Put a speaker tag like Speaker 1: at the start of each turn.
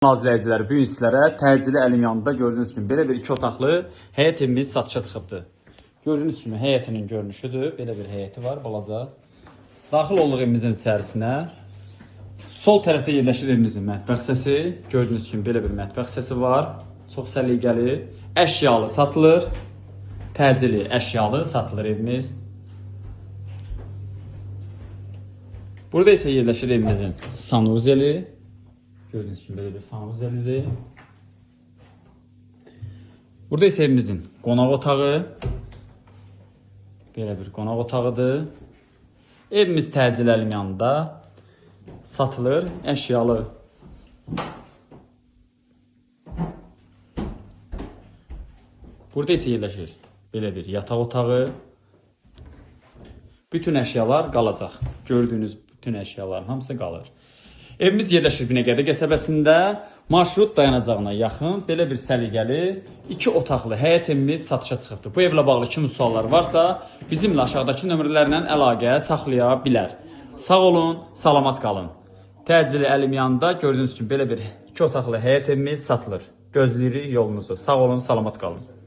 Speaker 1: Naziləyicilər, bu gün sizlərə təcili əlim yanında gördüyünüz kimi belə bir 2 otaqlı həyət evimiz satışa çıxıbdır. Gördüyünüz kimi həyətinin görünüşüdür. Belə bir həyəti var, balaca. Daxil olduq evimizin içərisinə. Sol tərəfdə yerləşir evimizin mətbəx hissəsi. Gördüyünüz kimi belə bir mətbəx hissəsi var. Çox səliqəli, əşyalı satılır. Təcili əşyalı satılır evimiz. Burada isə yerləşir evimizin sanuzeli. Gördüğünüz gibi böyle bir sanuzelidir. Burada ise evimizin qonaq otağı. Böyle bir qonaq otağıdır. Evimiz təcil əlim yanında satılır, əşyalı. Burada ise yerləşir belə bir yataq otağı. Bütün əşyalar qalacaq. Gördüyünüz bütün əşyaların hamısı qalır. Evimiz yerləşir Binəqədi qəsəbəsində, marşrut dayanacağına yaxın belə bir səliqəli 2 otaqlı həyət evimiz satışa çıxıbdır. Bu evlə bağlı kimi suallar varsa, bizimlə aşağıdakı nömrələrlə əlaqə saxlaya bilər. Sağ olun, salamat qalın. Təcili əlim yanında gördüyünüz kimi belə bir 2 otaqlı həyət evimiz satılır. Gözləyirik yolunuzu. Sağ olun, salamat qalın.